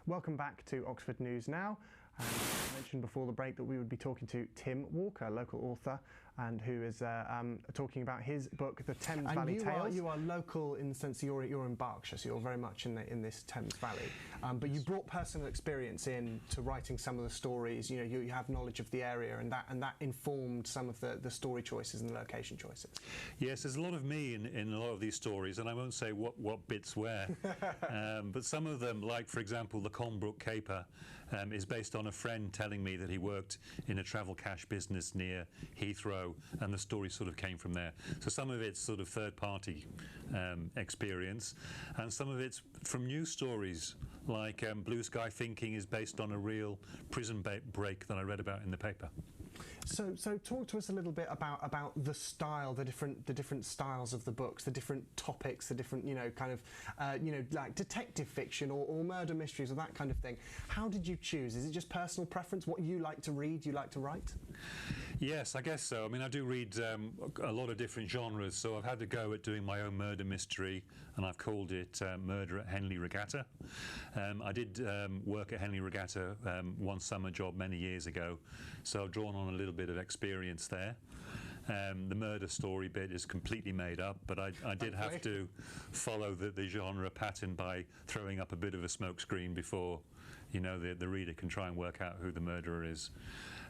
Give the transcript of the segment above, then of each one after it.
Welcome back to Oxford News Now. I mentioned before the break that we would be talking to Tim Walker, local author, and who is talking about his book, The Thames Valley Tales. You are local in the sense that you're in Berkshire, so you're very much in this Thames Valley. But you brought personal experience into writing some of the stories. You know, you have knowledge of the area, and that informed some of the story choices and the location choices. Yes, there's a lot of me in a lot of these stories, and I won't say what bits where. But some of them, like for example, the Colnbrook Caper, is based on a friend telling me that he worked in a travel cash business near Heathrow, and the story sort of came from there. So some of it's sort of third-party experience, and some of it's from news stories, like Blue Sky Thinking is based on a real prison break that I read about in the paper. So talk to us a little bit about the style, the different styles of the books, the different topics, the different like detective fiction or murder mysteries or that kind of thing. How did you choose? Is it just personal preference, what you like to read, you like to write? Yes, I guess so. I mean, I do read a lot of different genres, so I've had to go at doing my own murder mystery, and I've called it Murder at Henley Regatta. I did work at Henley Regatta one summer job many years ago, so I've drawn on a little bit of experience there. The murder story bit is completely made up, but I did have to follow the genre pattern by throwing up a bit of a smokescreen before, you know, the reader can try and work out who the murderer is.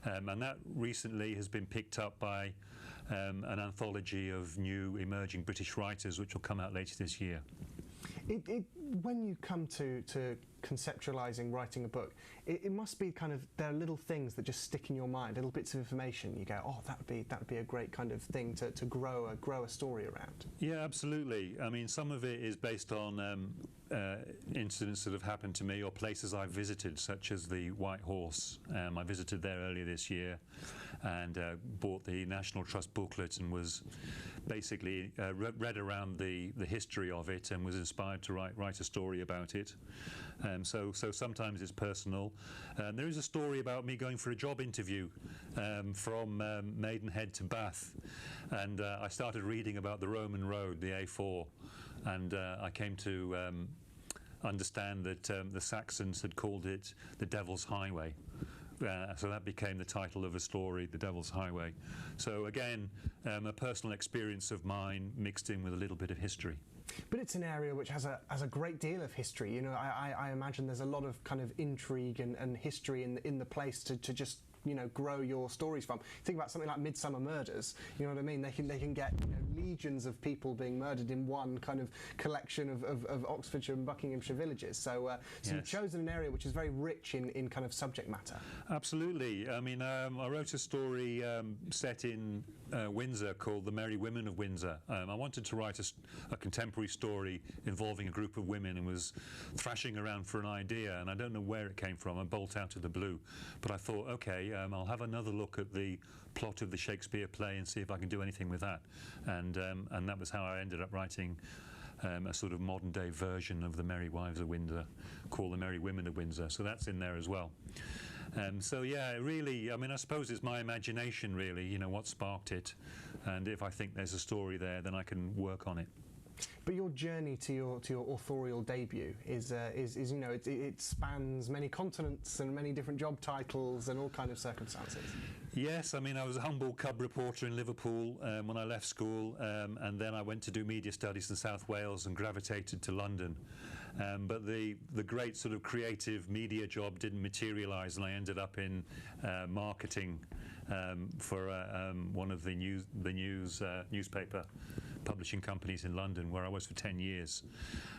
And that recently has been picked up by an anthology of new emerging British writers, which will come out later this year. When you come to conceptualising writing a book, it must be kind of, there are little things that just stick in your mind, little bits of information. You go, oh, that would be a great kind of thing to grow a story around. Yeah, absolutely. I mean, some of it is based on incidents that have happened to me or places I've visited, such as the White Horse. I visited there earlier this year and bought the National Trust booklet and was basically read around the history of it and was inspired to write a story about it. So sometimes it's personal. There is a story about me going for a job interview from Maidenhead to Bath, and I started reading about the Roman road, the A4, and I came to understand that the Saxons had called it the Devil's Highway. So that became the title of a story, The Devil's Highway. So again, a personal experience of mine mixed in with a little bit of history. But it's an area which has a great deal of history. You know, I imagine there's a lot of kind of intrigue and history in the place to just, you know, grow your stories from. Think about something like Midsummer Murders. You know what I mean? They can get, you know, legions of people being murdered in one kind of collection of Oxfordshire and Buckinghamshire villages. So Yes. You've chosen an area which is very rich in kind of subject matter. Absolutely. I mean, I wrote a story set in Windsor called The Merry Women of Windsor. I wanted to write a contemporary story involving a group of women and was thrashing around for an idea, and I don't know where it came from, a bolt out of the blue. But I thought, okay, I'll have another look at the plot of the Shakespeare play and see if I can do anything with that. And that was how I ended up writing a sort of modern-day version of The Merry Wives of Windsor, called The Merry Women of Windsor. So that's in there as well. So yeah, really, I mean, I suppose it's my imagination, really, you know, what sparked it. And if I think there's a story there, then I can work on it. But your journey to your authorial debut is you know, it spans many continents and many different job titles and all kind of circumstances. Yes, I mean, I was a humble cub reporter in Liverpool when I left school, and then I went to do media studies in South Wales and gravitated to London. But the great sort of creative media job didn't materialise, and I ended up in marketing for one of the newspaper publishing companies in London, where I was for 10 years.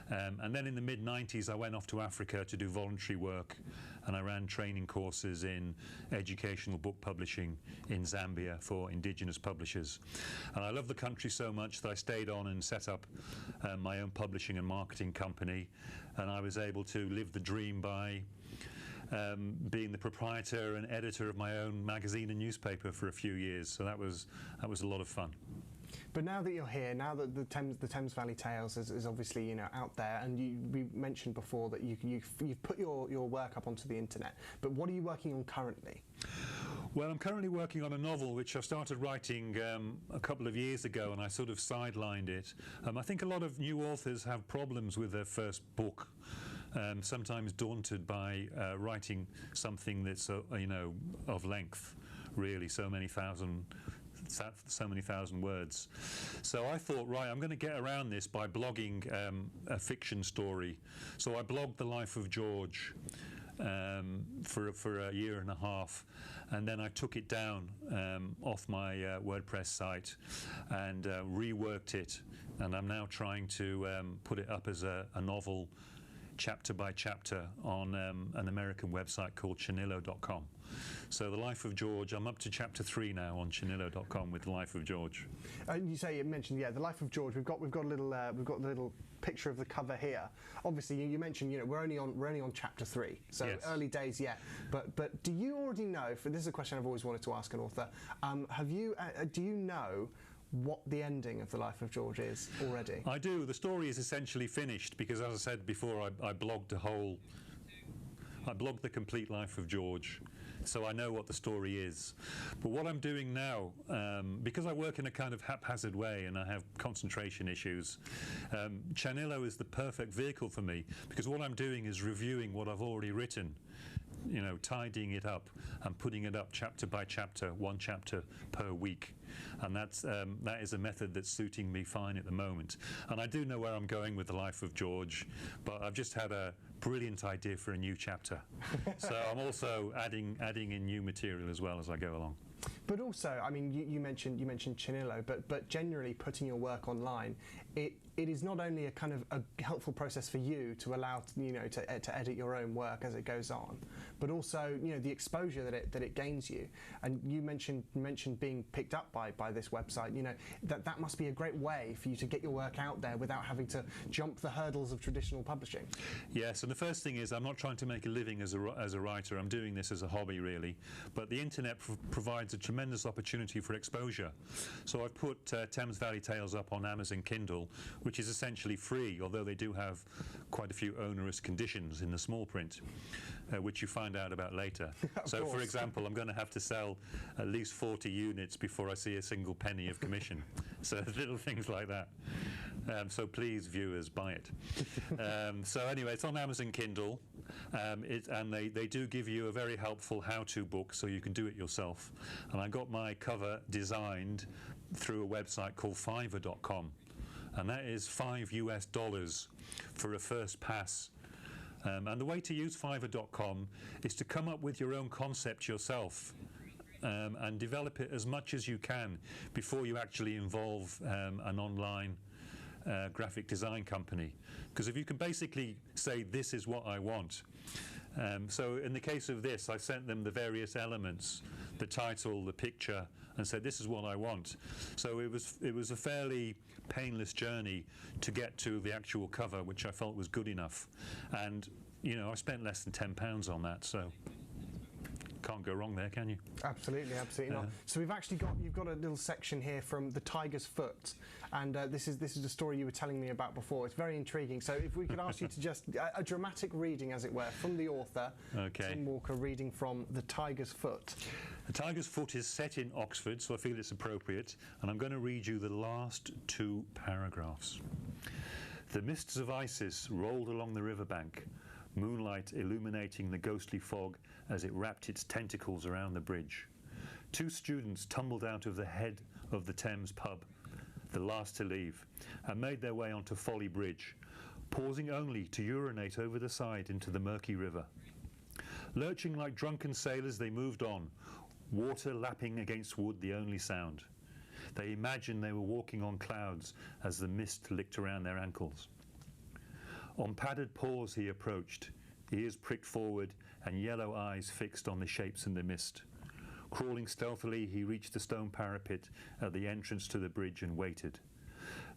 And then in the mid-90s I went off to Africa to do voluntary work, and I ran training courses in educational book publishing in Zambia for indigenous publishers. And I loved the country so much that I stayed on and set up my own publishing and marketing company, and I was able to live the dream by being the proprietor and editor of my own magazine and newspaper for a few years. So that was a lot of fun. But now that you're here, now that the Thames Valley Tales is obviously, you know, out there, and we mentioned before that you've put your work up onto the internet. But what are you working on currently? Well, I'm currently working on a novel which I started writing a couple of years ago, and I sort of sidelined it. I think a lot of new authors have problems with their first book. sometimes daunted by writing something that's of length, really, so many thousand words. So I thought, right, I'm going to get around this by blogging a fiction story. So I blogged The Life of George for a year and a half, and then I took it down off my WordPress site and reworked it, and I'm now trying to put it up as a novel, chapter by chapter, on an American website called Chinillo.com. So The Life of George, I'm up to chapter 3 now on Chinillo.com with The Life of George. You mentioned, The Life of George. We've got a little picture of the cover here. Obviously, you mentioned, we're only on chapter 3, so yes. Early days yet. But do you already know? This is a question I've always wanted to ask an author. Do you know what the ending of The Life of George is already? I do. The story is essentially finished because, as I said before, I blogged the complete life of George, so I know what the story is. But what I'm doing now, because I work in a kind of haphazard way and I have concentration issues, Chinillo is the perfect vehicle for me, because what I'm doing is reviewing what I've already written, tidying it up and putting it up chapter by chapter, one chapter per week. And that is a method that's suiting me fine at the moment. And I do know where I'm going with The Life of George, but I've just had a brilliant idea for a new chapter. So I'm also adding in new material as well as I go along. But also, you mentioned Chinillo, but generally putting your work online, it is not only a kind of a helpful process for you to allow to edit your own work as it goes on, but also the exposure that it gains you. And you mentioned being picked up by this website. That must be a great way for you to get your work out there without having to jump the hurdles of traditional publishing. Yes, and the first thing is I'm not trying to make a living as a writer. I'm doing this as a hobby, really. But the internet provides a tremendous opportunity for exposure. So I've put Thames Valley Tales up on Amazon Kindle, which is essentially free, although they do have quite a few onerous conditions in the small print, which you find out about later. So, for example, I'm going to have to sell at least 40 units before I see a single penny of commission. So little things like that. So please, viewers, buy it. So anyway, it's on Amazon Kindle, and they do give you a very helpful how-to book, so you can do it yourself. And I got my cover designed through a website called Fiverr.com, and that is $5 US for a first pass. And the way to use Fiverr.com is to come up with your own concept yourself, and develop it as much as you can before you actually involve an online graphic design company. Because if you can basically say, this is what I want. So in the case of this, I sent them the various elements, the title, the picture, and said, this is what I want. So it was a fairly painless journey to get to the actual cover, which I felt was good enough. And I spent less than £10 on that, so can't go wrong there, can you? Absolutely, absolutely not. So you've got a little section here from The Tiger's Foot, and this is the story you were telling me about before. It's very intriguing. So if we could ask you to just a dramatic reading, as it were, from the author, Tim Walker, reading from The Tiger's Foot. The Tiger's Foot is set in Oxford, so I feel it's appropriate, and I'm going to read you the last 2 paragraphs. The mists of Isis rolled along the riverbank, moonlight illuminating the ghostly fog as it wrapped its tentacles around the bridge. 2 students tumbled out of the head of the Thames pub, the last to leave, and made their way onto Folly Bridge, pausing only to urinate over the side into the murky river. Lurching like drunken sailors, they moved on, water lapping against wood the only sound. They imagined they were walking on clouds as the mist licked around their ankles. On padded paws he approached, ears pricked forward and yellow eyes fixed on the shapes in the mist. Crawling stealthily, he reached the stone parapet at the entrance to the bridge and waited.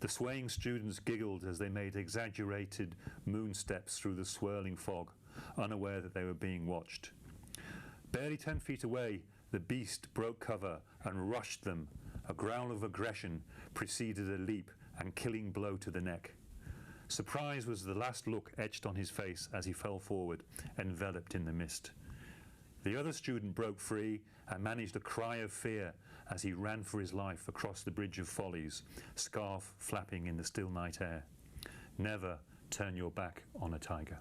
The swaying students giggled as they made exaggerated moon steps through the swirling fog, unaware that they were being watched. Barely 10 feet away, the beast broke cover and rushed them. A growl of aggression preceded a leap and killing blow to the neck. Surprise was the last look etched on his face as he fell forward, enveloped in the mist. The other student broke free and managed a cry of fear as he ran for his life across the Bridge of Follies, scarf flapping in the still night air. Never turn your back on a tiger.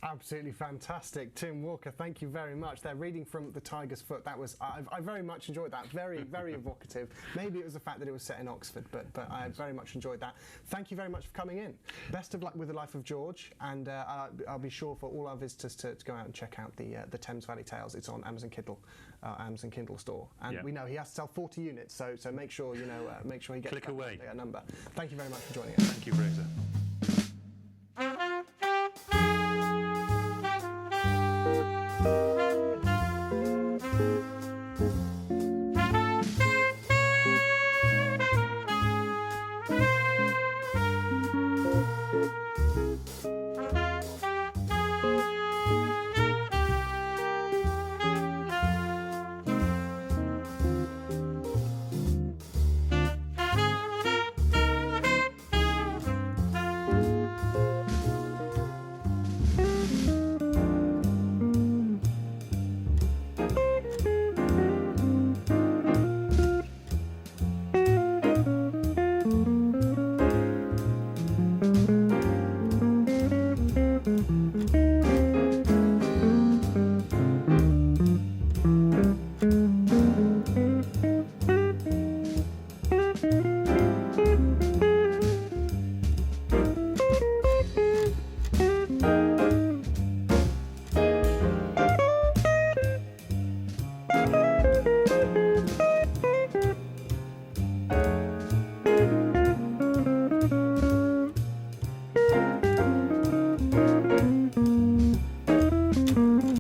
Absolutely fantastic. Tim Walker, thank you very much. They're reading from The Tiger's Foot. That was, I very much enjoyed that. Very, very evocative. Maybe it was the fact that it was set in Oxford, but I very much enjoyed that. Thank you very much for coming in. Best of luck with The Life of George, and I'll be sure for all our visitors to go out and check out the Thames Valley Tales. It's on Amazon Kindle store, and we know he has to sell 40 units, so make sure make sure he gets Click away a number. Thank you very much for joining us. Thank you, Fraser.